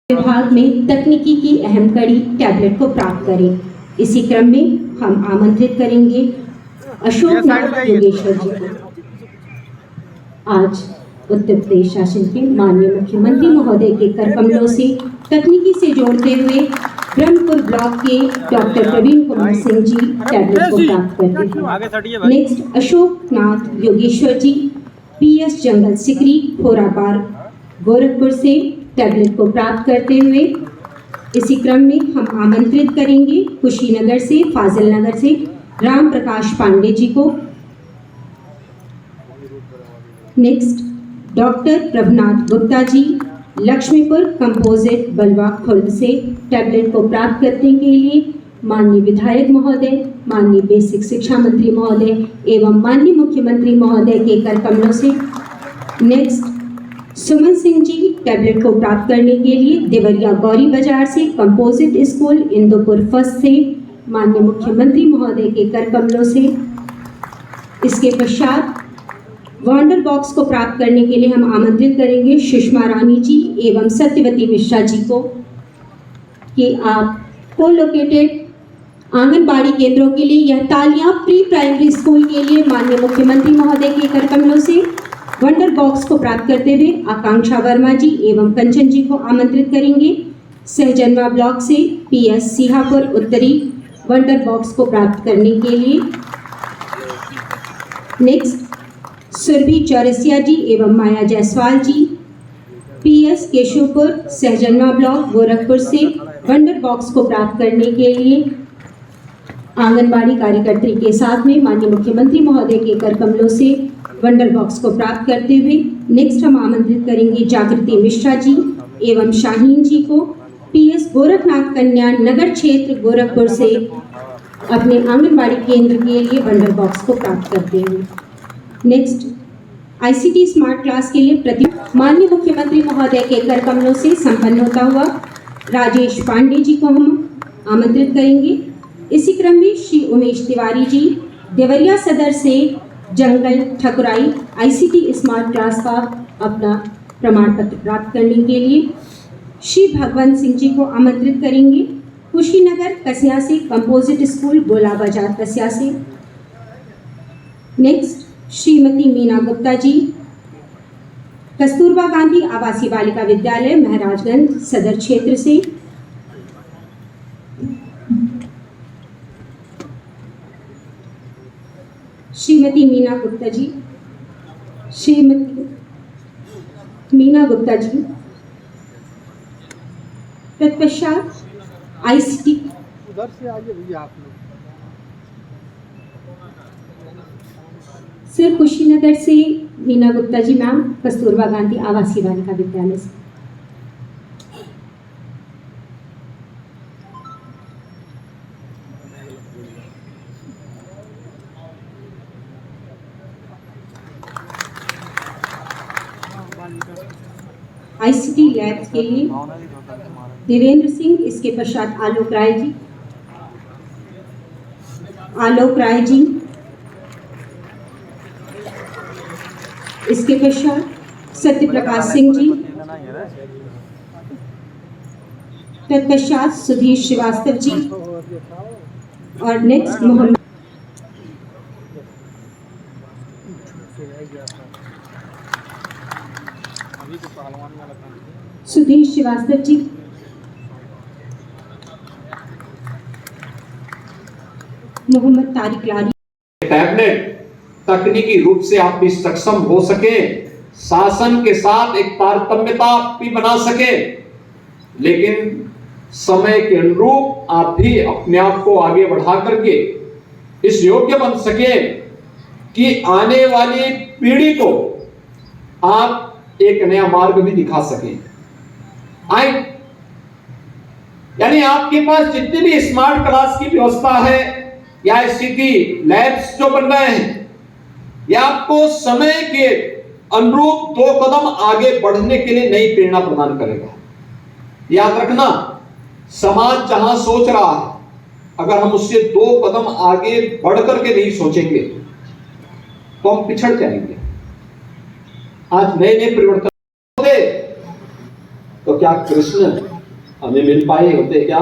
विभाग में तकनीकी की अहम कड़ी टैबलेट को प्राप्त करें। इसी क्रम में हम आमंत्रित करेंगे अशोक नाथ योगेश्वर जी को। आज उत्तर प्रदेश शासन के माननीय मुख्यमंत्री महोदय के कर कमलों से तकनीकी से जोड़ते हुए ब्रह्मपुर ब्लॉक के डॉक्टर प्रवीण कुमार सिंह जी टैबलेट को प्राप्त करते हैं। नेक्स्ट अशोक नाथ योगेश्वर जी PS जंगल सिकरी खोरापार गोरखपुर से टैबलेट को प्राप्त करते हुए इसी क्रम में हम आमंत्रित करेंगे कुशीनगर से फाजिल नगर से राम प्रकाश पांडे जी को। Next doctor Prabhunath Gupta ji Laxmipur composite बलवा खुर्द से टैबलेट को प्राप्त करने के लिए माननीय विधायक महोदय, माननीय बेसिक शिक्षा मंत्री महोदय एवं माननीय मुख्यमंत्री महोदय के कर कमलों से। नेक्स्ट सुमन सिंह जी टैबलेट को प्राप्त करने के लिए देवरिया गौरी बाजार से कंपोजिट स्कूल इंदौपुर फर्स्ट से माननीय मुख्यमंत्री महोदय के कर कमलों से। इसके पश्चात वंडर बॉक्स को प्राप्त करने के लिए हम आमंत्रित करेंगे सुषमा रानी जी एवं सत्यवती मिश्रा जी को कि आप को लोकेटेड आंगनबाड़ी केंद्रों के लिए यह तालियां प्री प्राइमरी स्कूल के लिए माननीय मुख्यमंत्री महोदय के कर कमलों से वंडर बॉक्स को प्राप्त करते हुए आकांक्षा वर्मा जी एवं कंचन जी को आमंत्रित करेंगे। सहजनवा ब्लॉक से PS सिहापुर उत्तरी वंडर बॉक्स को प्राप्त करने के लिए। नेक्स्ट सुरभि चौरसिया जी एवं माया जायसवाल जी PS केशवपुर सहजनवा ब्लॉक गोरखपुर से वंडर बॉक्स को प्राप्त करने के लिए आंगनबाड़ी कार्यकर्त्री के साथ में माननीय मुख्यमंत्री महोदय के कर कमलों से वंडर बॉक्स को प्राप्त करते हुए नेक्स्ट हम आमंत्रित करेंगे जागृति मिश्रा जी एवं शाहीन जी को PS गोरखनाथ कन्या नगर क्षेत्र गोरखपुर से अपने आंगनबाड़ी केंद्र के लिए वंडर बॉक्स को प्राप्त करते हुए। नेक्स्ट ICT स्मार्ट क्लास के लिए माननीय मुख्यमंत्री महोदय के कर कमलों से संपन्न होता हुआ राजेश पांडे जी को हम आमंत्रित करेंगे। इसी क्रम में श्री उमेश तिवारी जी देवरिया सदर से जंगल ठकुराई ICT स्मार्ट क्लास का अपना प्रमाण पत्र प्राप्त करने के लिए श्री भगवंत सिंह जी को आमंत्रित करेंगे। कुशीनगर कसिया से कंपोजिट स्कूल गोला बाजार कसिया से। नेक्स्ट श्रीमती मीना गुप्ता जी कस्तूरबा गांधी आवासीय बालिका विद्यालय महाराजगंज सदर क्षेत्र से। श्रीमती मीना गुप्ता जी तत्पश्चात ICT उधर से आइए भैया आप लोग। सिर्फ कुशीनगर से मीना गुप्ता जी मैम कस्तूरबा गांधी आवासीय बालिका विद्यालय से। ICT लैब्स के लिए देवेंद्र सिंह, इसके पश्चात आलोक राय जी, इसके पश्चात सत्य प्रकाश सिंह जी, तत्पश्चात सुधीर श्रीवास्तव जी और नेक्स्ट मोहम्मद सुधीर श्रीवास्तव जी, मोहम्मद तारिक लारी। टैबलेट तकनीकी रूप से आप भी सक्षम हो सके, शासन के साथ एक तारतम्यता भी बना सके, लेकिन समय के अनुरूप आप भी अपने आप को आगे बढ़ा करके इस योग्य बन सके कि आने वाली पीढ़ी को आप एक नया मार्ग भी दिखा सके। यानी आपके पास जितनी भी स्मार्ट क्लास की व्यवस्था है या ICT लैब्स जो बन रहे हैं, यह आपको समय के अनुरूप 2 कदम आगे बढ़ने के लिए नई प्रेरणा प्रदान करेगा। याद रखना, समाज जहां सोच रहा है, अगर हम उससे 2 कदम आगे बढ़ करके नहीं सोचेंगे तो हम पिछड़ जाएंगे। आज नए नए परिवर्तन होते तो क्या कृष्ण हमें मिल पाए होते क्या?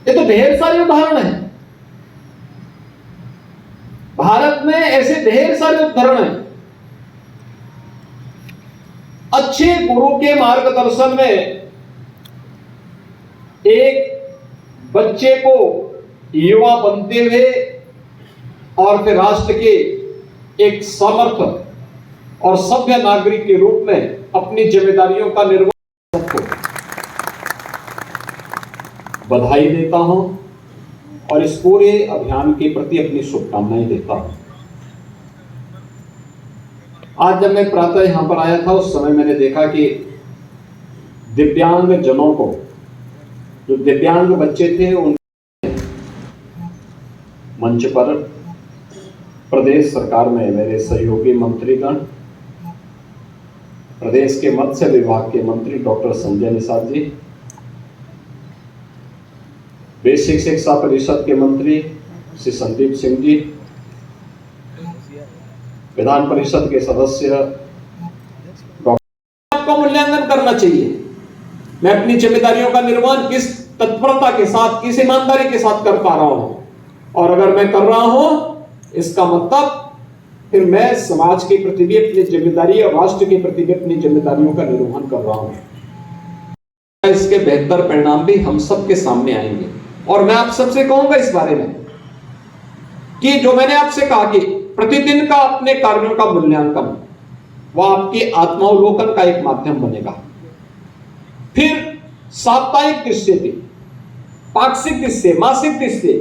ये तो ढेर सारे उदाहरण हैं। भारत में ऐसे ढेर सारे उदाहरण हैं। अच्छे गुरु के मार्गदर्शन में एक बच्चे को युवा बनते हुए और फिर राष्ट्र के एक समर्थ और सभ्य नागरिक के रूप में अपनी जिम्मेदारियों का निर्वहन सबको बधाई देता हूं और इस पूरे अभियान के प्रति अपनी शुभकामनाएं देता हूं। आज जब मैं प्रातः यहां पर आया था उस समय मैंने देखा कि दिव्यांग जनों को, जो दिव्यांग बच्चे थे, उन मंच पर प्रदेश सरकार में मेरे सहयोगी मंत्रीगण, प्रदेश के मत्स्य विभाग के मंत्री डॉक्टर संजय निषाद जी, बेसिक शिक्षा परिषद के मंत्री श्री संदीप सिंह जी, विधान परिषद के सदस्य डॉक्टर, आपका मूल्यांकन करना चाहिए। मैं अपनी जिम्मेदारियों का निर्वहन किस तत्परता के साथ, किस ईमानदारी के साथ कर पा रहा हूं, और अगर मैं कर रहा हूं इसका मतलब फिर मैं समाज के प्रति भी अपनी जिम्मेदारी और राष्ट्र के प्रति भी अपनी जिम्मेदारियों का निर्वहन कर रहा हूं। इसके बेहतर परिणाम भी हम सबके सामने आएंगे। और मैं आप सबसे कहूंगा इस बारे में कि जो मैंने आपसे कहा कि प्रतिदिन का अपने कार्यों का मूल्यांकन वह आपके आत्मावलोकन का एक माध्यम बनेगा। फिर साप्ताहिक दृष्टि से, पाक्षिक दृष्टि से, मासिक दृष्टि से,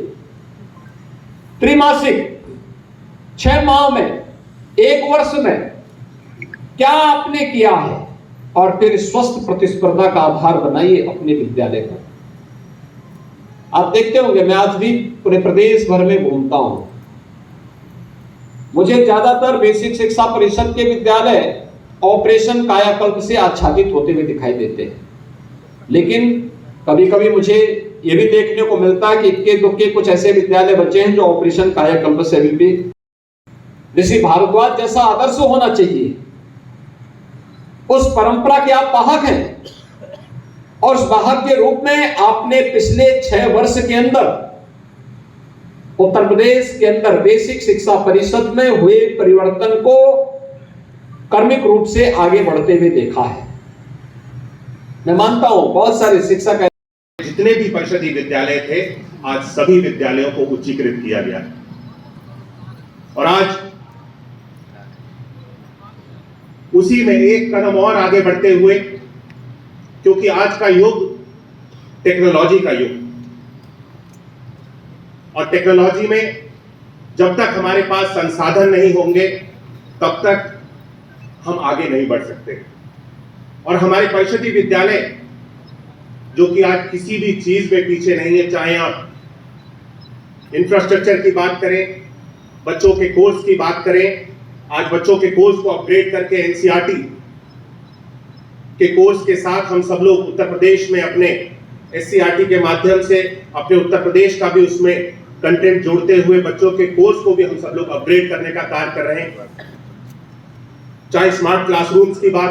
त्रैमासिक, 6 माह में, 1 वर्ष में क्या आपने किया है, और फिर स्वस्थ प्रतिस्पर्धा का आधार बनाइए अपने विद्यालय को। आप देखते होंगे मैं आज भी पूरे प्रदेश भर में घूमता हूं, मुझे ज्यादातर बेसिक शिक्षा परिषद के विद्यालय ऑपरेशन कायाकल्प से आच्छादित होते हुए दिखाई देते हैं। लेकिन कभी कभी मुझे यह भी देखने को मिलता है कि इक्के दुक्के कुछ ऐसे विद्यालय बचे हैं जो ऑपरेशन कायाकल्प से भी ऋषि भारद्वाज जैसा आदर्श होना चाहिए, उस परंपरा के आप वाहक हैं। और उस वाहक के रूप में आपने पिछले 6 वर्ष के अंदर उत्तर प्रदेश के अंदर बेसिक शिक्षा परिषद में हुए परिवर्तन को कर्मिक रूप से आगे बढ़ते हुए देखा है। मैं मानता हूं बहुत सारे शिक्षक, जितने भी परिषदीय विद्यालय थे, आज सभी विद्यालयों को उच्चीकृत किया गया और आज उसी में एक कदम और आगे बढ़ते हुए, क्योंकि आज का युग टेक्नोलॉजी का युग, और टेक्नोलॉजी में जब तक हमारे पास संसाधन नहीं होंगे तब तक हम आगे नहीं बढ़ सकते। और हमारे परिषदीय विद्यालय जो कि आज किसी भी चीज में पीछे नहीं है, चाहे आप इंफ्रास्ट्रक्चर की बात करें, बच्चों के कोर्स की बात करें, आज बच्चों के कोर्स को अपग्रेड करके एनसीईआरटी के कोर्स के साथ हम सब लोग उत्तर प्रदेश में अपने एससीईआरटी के माध्यम से अपने उत्तर प्रदेश का भी उसमें कंटेंट जोड़ते हुए बच्चों के कोर्स को भी हम सब लोग अपग्रेड करने का कार्य कर रहे हैं। चाहे स्मार्ट क्लासरूम्स की बात